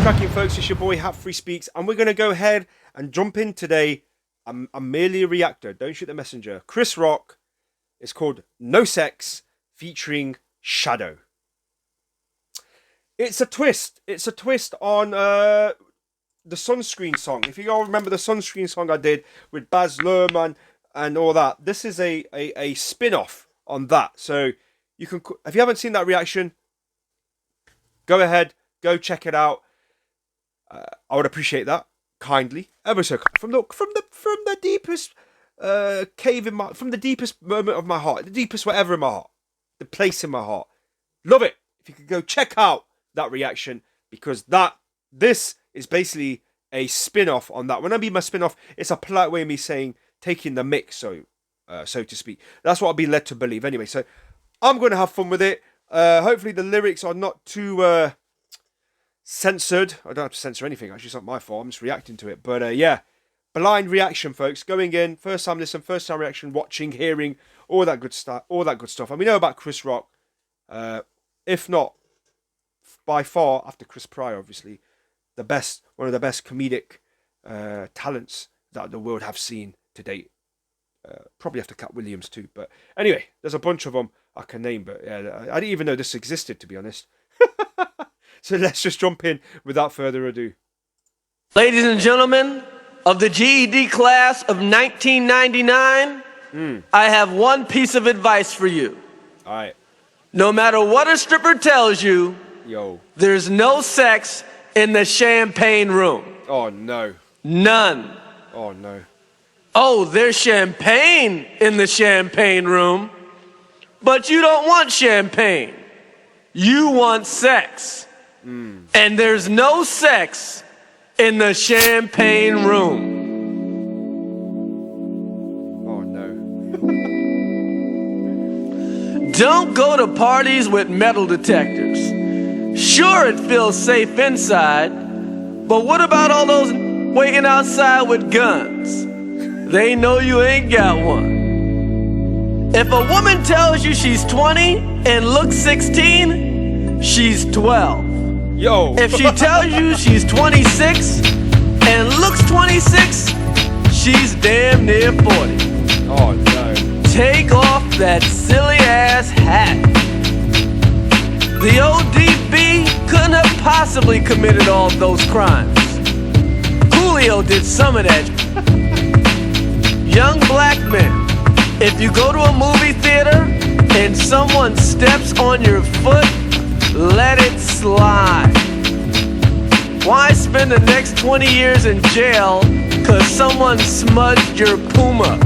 cracking, folks? It's your boy Hat Free Speaks, and we're going to go ahead and jump in today. I'm merely a reactor. Don't shoot the messenger. Chris Rock. It's called No Sex, featuring Shadow. It's a twist. It's a twist on the Sunscreen song. If you all remember the Sunscreen song I did with Baz Luhrmann and all that, this is a spin-off on that. So you can, if you haven't seen that reaction, go ahead, go check it out. I would appreciate that kindly, ever so from the deepest cave in my, from the deepest moment of my heart, the deepest whatever in my heart, the place in my heart. Love it if you could go check out that reaction, because this is basically a spin-off on that. When I mean my spin-off, it's a polite way of me saying taking the mix, so to speak. That's what I'll be led to believe anyway. So I'm going to have fun with it. Hopefully the lyrics are not too censored. I don't have to censor anything, actually. It's not my fault. I'm just reacting to it. But yeah, blind reaction, folks. Going in, first time listen, first time reaction, watching, hearing, all that good stuff. And we know about Chris Rock. If not by far, after Chris Pryor, obviously, one of the best comedic talents that the world have seen to date. Probably after Cat Williams too. But anyway, there's a bunch of them I can name. But yeah, I didn't even know this existed, to be honest. So let's just jump in without further ado. Ladies and gentlemen of the GED class of 1999, I have one piece of advice for you. All right. No matter what a stripper tells you, there's no sex in the champagne room. Oh, no. None. Oh, no. Oh, there's champagne in the champagne room, but you don't want champagne. You want sex. And there's no sex in the champagne room. Oh, no. Don't go to parties with metal detectors. Sure, it feels safe inside, but what about all those waiting outside with guns? They know you ain't got one. If a woman tells you she's 20 and looks 16, she's 12. Yo. If she tells you she's 26 and looks 26, she's damn near 40. Oh, no. Take off that silly ass hat. The ODB couldn't have possibly committed all of those crimes. Coolio did some of that. Young black men, if you go to a movie theater and someone steps on your foot, let it slide. Why spend the next 20 years in jail cause someone smudged your Puma?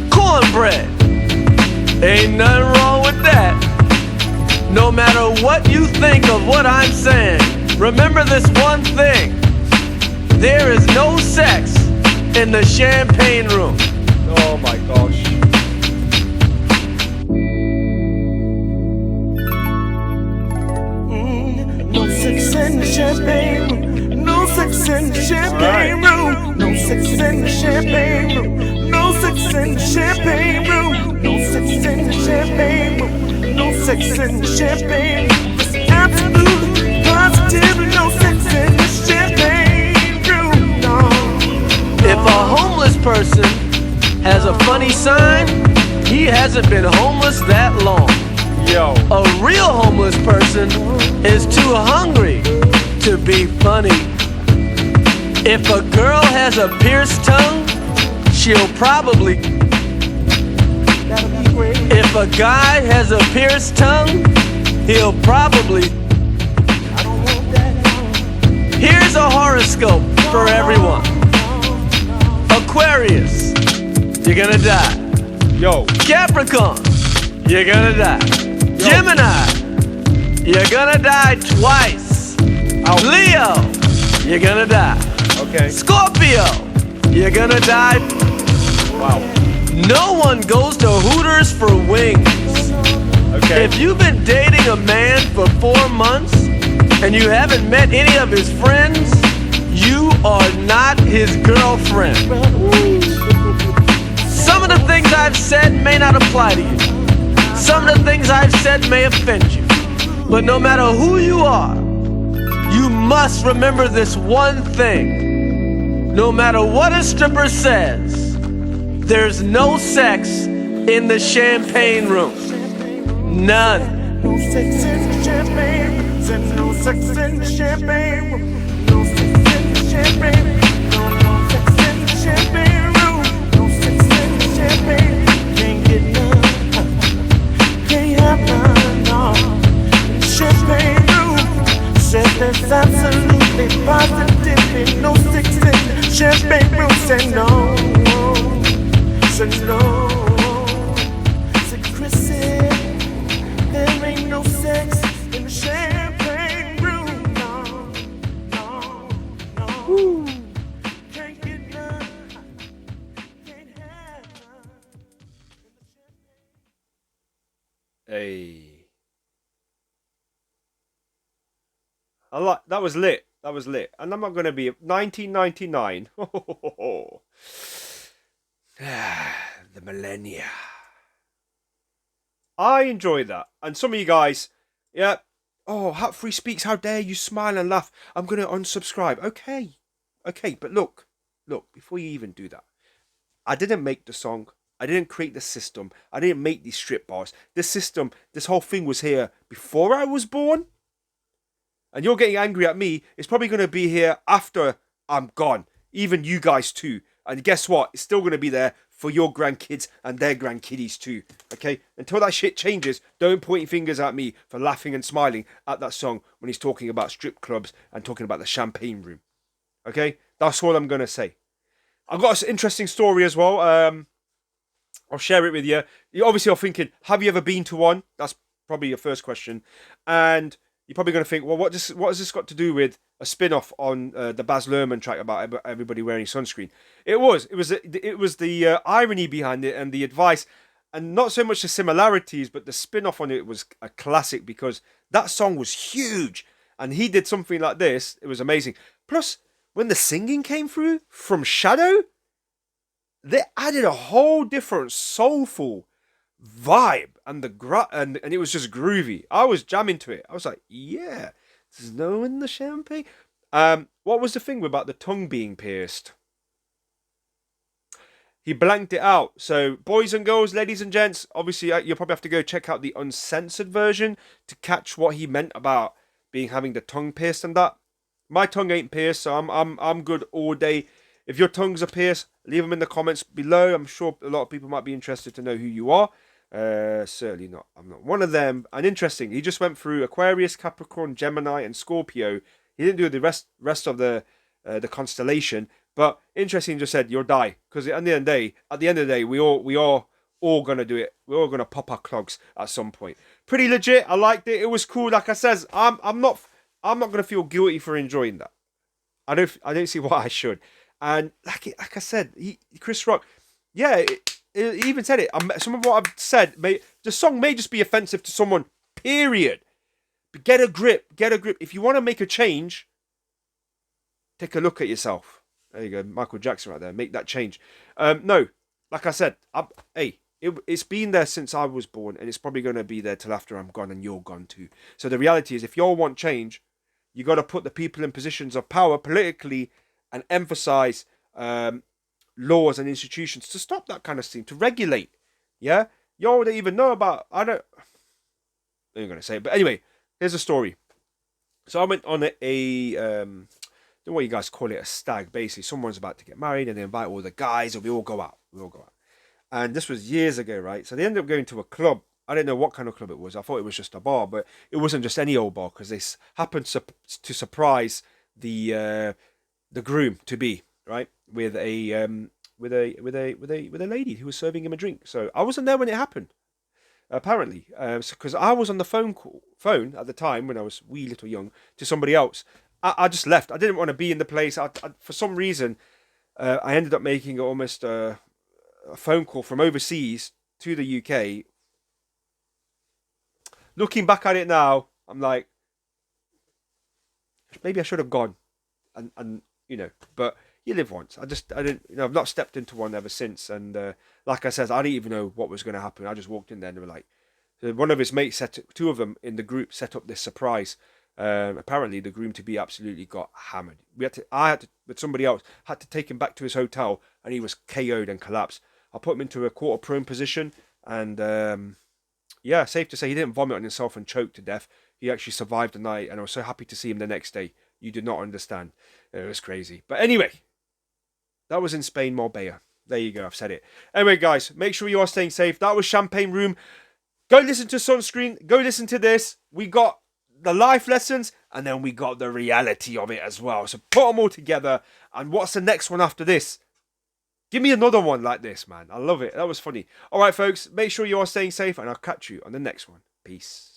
Cornbread. Ain't nothing wrong with that. No matter what you think of what I'm saying, remember this one thing. There is no sex in the champagne room. Oh my gosh. No sex in the champagne room. No sex in the champagne room. No sex in the champagne room. No sex in the champagne room. No sex in the champagne room. No sex in the champagne room. It's absolute, positive, no sex in the champagne room. No. If a homeless person has a funny sign, he hasn't been homeless that long. Yo. A real homeless person is too hungry to be funny. If a girl has a pierced tongue, she'll probably. If a guy has a pierced tongue, he'll probably. Here's a horoscope for everyone. Aquarius, you're gonna die. Yo. Capricorn, you're gonna die. Gemini, you're gonna die twice. Leo, you're gonna die. Okay. Scorpio, you're gonna die. Wow. No one goes to Hooters for wings. Okay. If you've been dating a man for 4 months and you haven't met any of his friends, you are not his girlfriend. Some of the things I've said may not apply to you. Some of the things I've said may offend you. But no matter who you are, you must remember this one thing. No matter what a stripper says, there's no sex in the champagne room. None. No sex in the champagne room. Said no sex in the champagne room. No sex in the champagne room. No sex in the champagne room. No sex in the champagne room. Can't get none. Can't have none, no. In the champagne room. Said there's absolutely positively no sex in the champagne room. Said no. Said no. Said Chris said there ain't no sex in the champagne room. No, no, no. Woo. Can't get none. Can't have none. Hey. I like that was lit. That was lit. And I'm not gonna be 1999. The millennia. I enjoyed that. And some of you guys, yeah, oh, Hat Free Speaks, how dare you smile and laugh. I'm gonna unsubscribe. Okay. Okay, but look, before you even do that, I didn't make the song. I didn't create the system. I didn't make these strip bars. This system, this whole thing was here before I was born. And you're getting angry at me. It's probably going to be here after I'm gone. Even you guys too. And guess what? It's still going to be there for your grandkids and their grandkiddies too. Okay? Until that shit changes, don't point your fingers at me for laughing and smiling at that song when he's talking about strip clubs and talking about the champagne room. Okay? That's all I'm going to say. I've got an interesting story as well. I'll share it with you. You obviously are thinking, have you ever been to one? That's probably your first question. And you're probably going to think, well, what has this got to do with a spin-off on the Baz Luhrmann track about everybody wearing sunscreen? It was the irony behind it and the advice, and not so much the similarities, but the spin-off on it was a classic because that song was huge, and he did something like this. It was amazing. Plus, when the singing came through from Shadow, they added a whole different soulful vibe, and and it was just groovy. I was jamming to it. I was like, yeah, snow in the champagne. What was the thing about the tongue being pierced? He blanked it out. So, boys and girls, ladies and gents, obviously you'll probably have to go check out the uncensored version to catch what he meant about having the tongue pierced and that. My tongue ain't pierced, so I'm good all day. If your tongues are pierced, leave them in the comments below. I'm sure a lot of people might be interested to know who you are. Certainly not. I'm not one of them. And interesting, he just went through Aquarius, Capricorn, Gemini, and Scorpio. He didn't do the rest of the constellation. But interesting, he just said you'll die because at the end of the day, we are all gonna do it. We're all gonna pop our clogs at some point. Pretty legit. I liked it. It was cool. Like I says, I'm not gonna feel guilty for enjoying that. I don't see why I should. And like I said, Chris Rock, yeah. He even said it. Some of what I've said, the song may just be offensive to someone, period. But get a grip. If you want to make a change, take a look at yourself. There you go, Michael Jackson right there. Make that change. No, like I said, it's been there since I was born, and it's probably going to be there till after I'm gone and you're gone too. So the reality is, if you all want change, you got to put the people in positions of power politically and emphasize laws and institutions to stop that kind of thing, to regulate. Yeah, y'all don't even know about. I'm not gonna say it, but anyway, here's a story. So I went on I don't know what you guys call it, a stag. Basically, someone's about to get married, and they invite all the guys, and we all go out. And this was years ago, right? So they ended up going to a club. I didn't know what kind of club it was. I thought it was just a bar, but it wasn't just any old bar because they happened to surprise the groom to be, right, with a lady who was serving him a drink. So I wasn't there when it happened, apparently, because I was on the phone at the time when I was wee little young to somebody else. I just left. I didn't want to be in the place. For some reason, I ended up making almost a phone call from overseas to the UK. Looking back at it now, I'm like, maybe I should have gone, and but you live once. I didn't, I've not stepped into one ever since. And like I said, I didn't even know what was going to happen. I just walked in there and they were like, one of his mates two of them in the group set up this surprise Apparently, the groom-to-be absolutely got hammered. I had to, with somebody else, had to take him back to his hotel, and he was KO'd and collapsed. I put him into a quarter prone position, and yeah, safe to say he didn't vomit on himself and choke to death. He actually survived the night, and I was so happy to see him the next day. You did not understand. It was crazy. But anyway, that was in Spain, Marbella. There you go, I've said it. Anyway, guys, make sure you are staying safe. That was Champagne Room. Go listen to Sunscreen. Go listen to this. We got the life lessons, and then we got the reality of it as well. So put them all together. And what's the next one after this? Give me another one like this, man. I love it. That was funny. All right, folks, make sure you are staying safe, and I'll catch you on the next one. Peace.